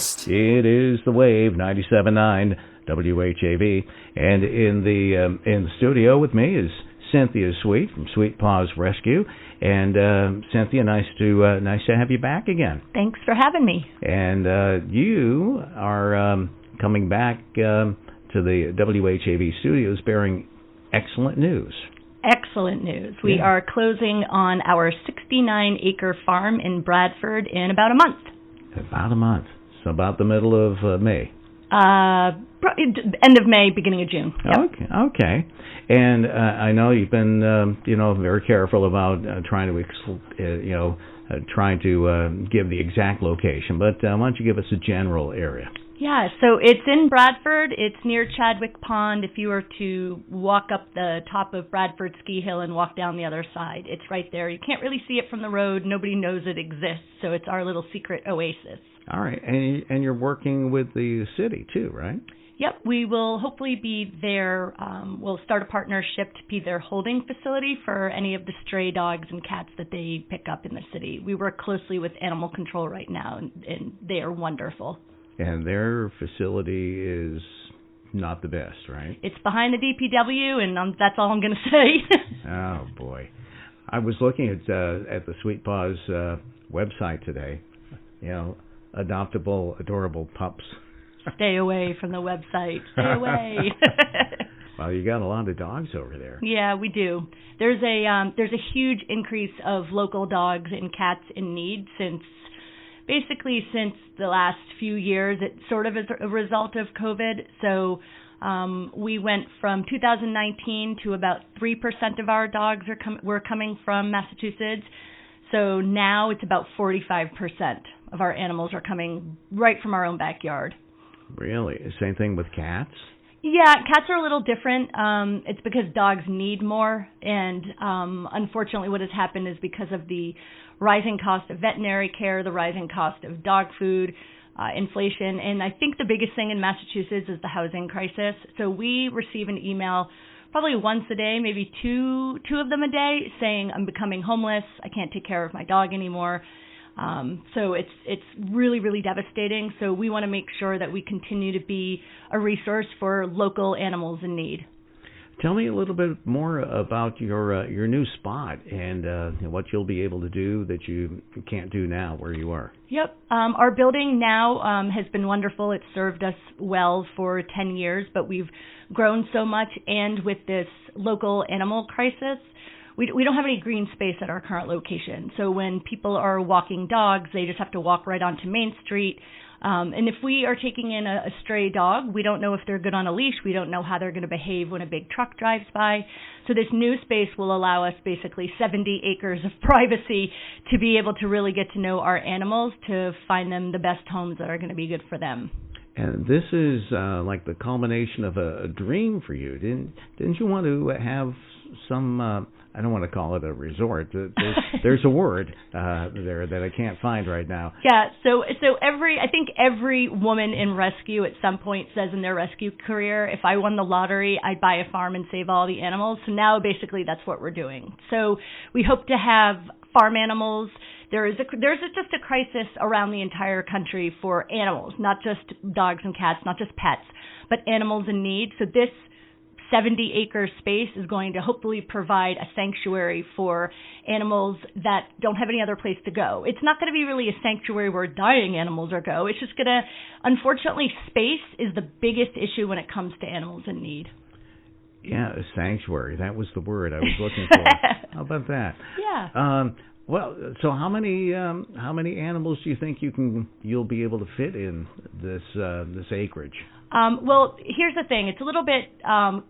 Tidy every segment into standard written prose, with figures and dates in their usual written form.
West. It is the Wave 97.9 WHAV, and in the studio with me is Cynthia Sweet from Sweet Paws Rescue. And Cynthia, nice to have you back again. Thanks for having me. And you are coming back to the WHAV studios bearing excellent news. Excellent news. We are closing on our 69-acre farm in Bradford in about a month. About a month. So about the middle of May. End of May, beginning of June. Yep. Okay. And I know you've been, very careful about trying to give the exact location. But why don't you give us a general area? Yeah, so it's in Bradford. It's near Chadwick Pond. If you were to walk up the top of Bradford Ski Hill and walk down the other side, it's right there. You can't really see it from the road. Nobody knows it exists, so it's our little secret oasis. All right, and you're working with the city too, right? Yep, we will hopefully be there. We'll start a partnership to be their holding facility for any of the stray dogs and cats that they pick up in the city. We work closely with animal control right now, and they are wonderful. And their facility is not the best, right? It's behind the DPW, and that's all I'm going to say. Oh, boy. I was looking at the Sweet Paws website today. Adoptable, adorable pups. Stay away from the website. Stay away. Well, you got a lot of dogs over there. Yeah, we do. There's a huge increase of local dogs and cats in need since the last few years. It sort of is a result of COVID. So we went from 2019 to about 3% of our dogs were coming from Massachusetts. So now it's about 45% of our animals are coming right from our own backyard. Really? Same thing with cats? Yeah, cats are a little different. It's because dogs need more, and unfortunately what has happened is because of the rising cost of veterinary care, the rising cost of dog food, inflation, and I think the biggest thing in Massachusetts is the housing crisis. So we receive an email probably once a day, maybe two of them a day, saying I'm becoming homeless, I can't take care of my dog anymore. So it's really, really devastating. So we want to make sure that we continue to be a resource for local animals in need. Tell me a little bit more about your new spot and what you'll be able to do that you can't do now where you are. Yep. Our building now has been wonderful. It's served us well for 10 years, but we've grown so much, and with this local animal crisis, we don't have any green space at our current location. So when people are walking dogs, they just have to walk right onto Main Street. And if we are taking in a stray dog, we don't know if they're good on a leash. We don't know how they're going to behave when a big truck drives by. So this new space will allow us basically 70 acres of privacy to be able to really get to know our animals, to find them the best homes that are going to be good for them. And this is like the culmination of a dream for you. Didn't you want to have some... I don't want to call it a resort. There's a word there that I can't find right now. Yeah, so I think every woman in rescue at some point says in their rescue career, if I won the lottery, I'd buy a farm and save all the animals. So now basically that's what we're doing. So we hope to have farm animals. There's just a crisis around the entire country for animals, not just dogs and cats, not just pets, but animals in need. So this 70-acre space is going to hopefully provide a sanctuary for animals that don't have any other place to go. It's not going to be really a sanctuary where dying animals are go. It's just going to, unfortunately, space is the biggest issue when it comes to animals in need. Yeah, a sanctuary. That was the word I was looking for. How about that? Yeah. Well, so how many animals do you think you'll be able to fit in this acreage? Well, here's the thing. It's a little bit,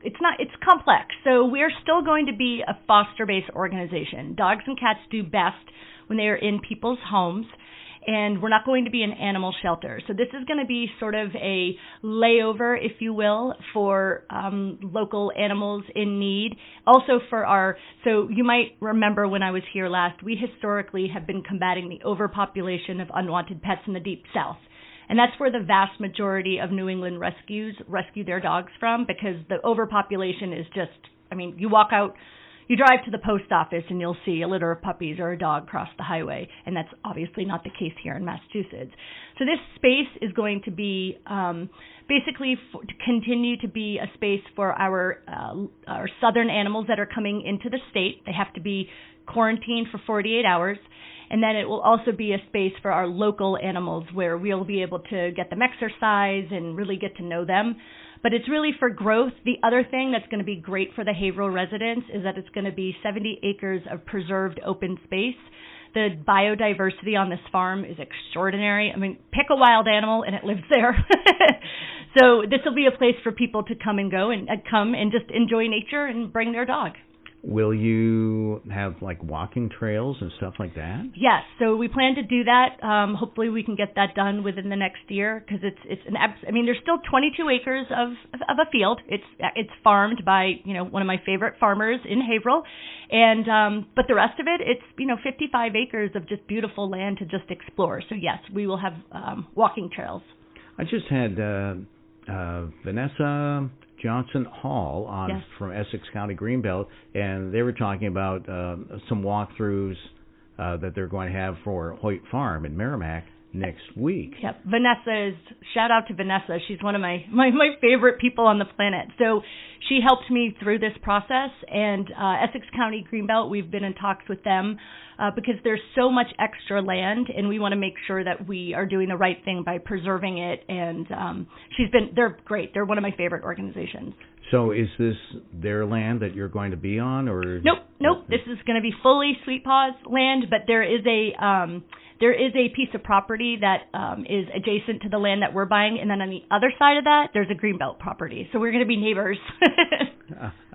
it's complex. So we're still going to be a foster-based organization. Dogs and cats do best when they are in people's homes, and we're not going to be an animal shelter. So this is going to be sort of a layover, if you will, for local animals in need. Also so you might remember when I was here last, we historically have been combating the overpopulation of unwanted pets in the Deep South. And that's where the vast majority of New England rescues rescue their dogs from, because the overpopulation is just, you walk out you drive to the post office and you'll see a litter of puppies or a dog cross the highway, and that's obviously not the case here in Massachusetts. So this space is going to be basically to continue to be a space for our southern animals that are coming into the state. They have to be quarantined for 48 hours. And then it will also be a space for our local animals where we'll be able to get them exercise and really get to know them. But it's really for growth. The other thing that's going to be great for the Haverhill residents is that it's going to be 70 acres of preserved open space. The biodiversity on this farm is extraordinary. I mean, pick a wild animal and it lives there. So this will be a place for people to come and go and come and just enjoy nature and bring their dog. Will you have like walking trails and stuff like that? Yes, so we plan to do that. Hopefully, we can get that done within the next year because there's still 22 acres of a field. It's farmed by one of my favorite farmers in Haverhill, and but the rest of it, it's 55 acres of just beautiful land to just explore. So yes, we will have walking trails. I just had Vanessa Johnson Hall on yes. from Essex County Greenbelt, and they were talking about some walkthroughs that they're going to have for Hoyt Farm in Merrimack next week. Yep, shout out to Vanessa. She's one of my favorite people on the planet. So she helped me through this process, and Essex County Greenbelt, we've been in talks with them because there's so much extra land, and we want to make sure that we are doing the right thing by preserving it. And they're great. They're one of my favorite organizations. So is this their land that you're going to be on, or? Nope. This is going to be fully Sweet Paws land, but there is a piece of property that is adjacent to the land that we're buying, and then on the other side of that, there's a Greenbelt property. So we're going to be neighbors.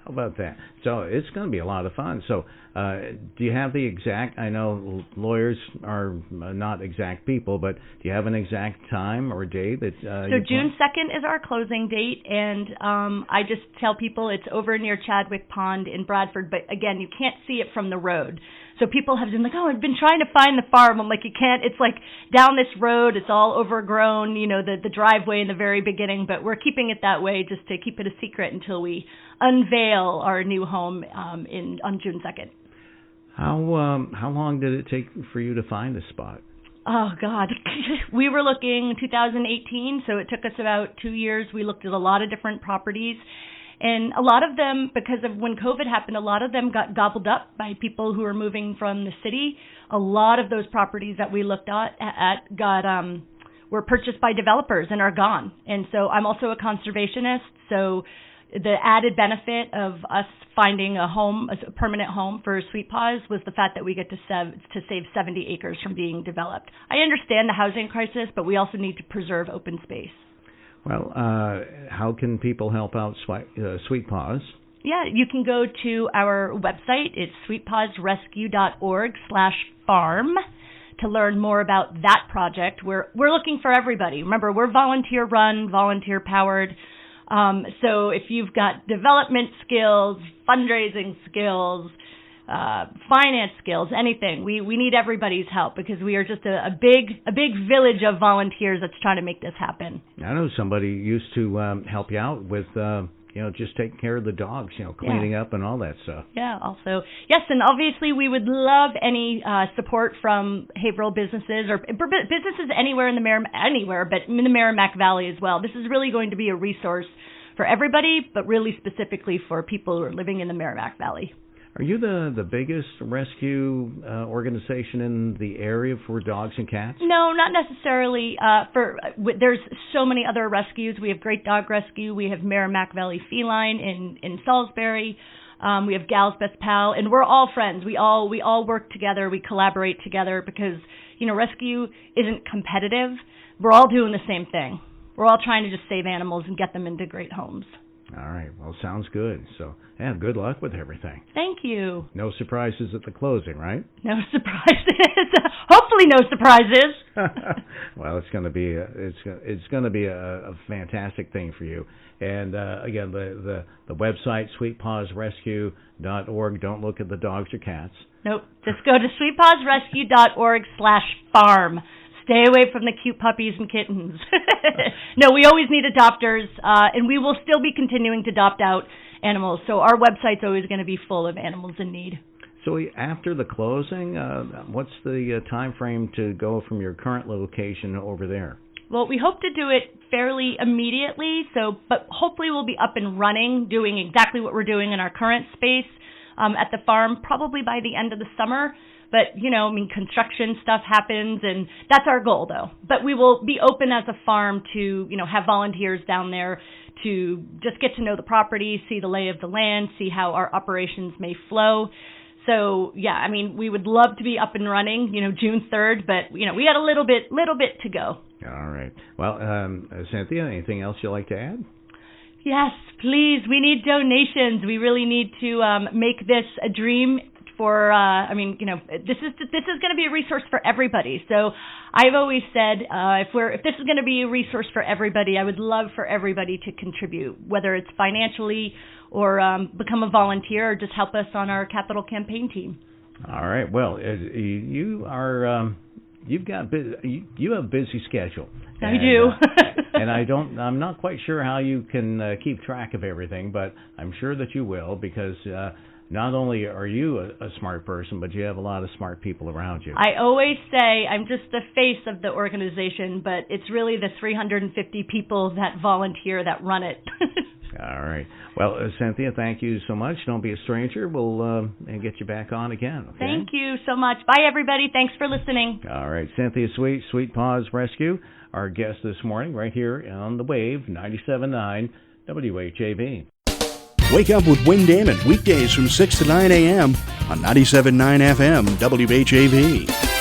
How about that? So it's going to be a lot of fun. So do you have the exact, I know lawyers are not exact people, but do you have an exact time or date that So June 2nd is our closing date, and I just tell people it's over near Chadwick Pond in Bradford, but again, you can't see it from the road. So people have been like, I've been trying to find the farm. I'm like, you can't. It's like down this road. It's all overgrown, the driveway in the very beginning. But we're keeping it that way just to keep it a secret until we unveil our new home on June 2nd. How long did it take for you to find this spot? Oh, God. We were looking 2018, so it took us about 2 years. We looked at a lot of different properties. And a lot of them, because of when COVID happened, a lot of them got gobbled up by people who were moving from the city. A lot of those properties that we looked at were purchased by developers and are gone. And so I'm also a conservationist, so the added benefit of us finding a home, a permanent home for Sweet Paws, was the fact that we get to save 70 acres from being developed. I understand the housing crisis, but we also need to preserve open space. Well, how can people help out Sweet Paws? Yeah, you can go to our website. It's sweetpawsrescue.org/farm to learn more about that project. We're looking for everybody. Remember, we're volunteer-run, volunteer-powered. So if you've got development skills, fundraising skills, finance skills, anything, we need everybody's help because we are just a big village of volunteers that's trying to make this happen. I know somebody used to help you out with just taking care of the dogs, cleaning up and all that stuff. Yeah, also. Yes, and obviously we would love any support from Haverhill businesses or businesses anywhere in the but in the Merrimack Valley as well. This is really going to be a resource for everybody, but really specifically for people who are living in the Merrimack Valley. Are you the biggest rescue organization in the area for dogs and cats? No, not necessarily. There's so many other rescues. We have Great Dog Rescue. We have Merrimack Valley Feline in Salisbury. We have Gal's Best Pal, and we're all friends. We all work together. We collaborate together because rescue isn't competitive. We're all doing the same thing. We're all trying to just save animals and get them into great homes. All right. Well, sounds good. So, good luck with everything. Thank you. No surprises at the closing, right? No surprises. Hopefully, no surprises. Well, it's going to be a fantastic thing for you. And again, the website sweetpawsrescue.org. Don't look at the dogs or cats. Nope. Just go to sweetpawsrescue.org/farm. Stay away from the cute puppies and kittens. No, we always need adopters, and we will still be continuing to adopt out animals. So our website's always going to be full of animals in need. So after the closing, what's the time frame to go from your current location over there? Well, we hope to do it fairly immediately, but hopefully we'll be up and running, doing exactly what we're doing in our current space at the farm, probably by the end of the summer. But, construction stuff happens, and that's our goal, though. But we will be open as a farm to, have volunteers down there to just get to know the property, see the lay of the land, see how our operations may flow. So, yeah, we would love to be up and running, June 3rd, but, we got a little bit to go. All right. Well, Cynthia, anything else you'd like to add? Yes, please. We need donations. We really need to make this a dream for, this is going to be a resource for everybody. So I've always said if this is going to be a resource for everybody, I would love for everybody to contribute, whether it's financially or become a volunteer or just help us on our capital campaign team. All right. Well, you are you have a busy schedule. I do. And I'm not quite sure how you can keep track of everything, but I'm sure that you will, because not only are you a smart person, but you have a lot of smart people around you. I always say I'm just the face of the organization, but it's really the 350 people that volunteer that run it. All right. Well, Cynthia, thank you so much. Don't be a stranger. We'll get you back on again. Okay? Thank you so much. Bye, everybody. Thanks for listening. All right. Cynthia Sweet, Sweet Paws Rescue, our guest this morning right here on the WAV 97.9 WHAV. Wake up with Wayne Damon weekdays from 6 to 9 a.m. on 97.9 FM WHAV.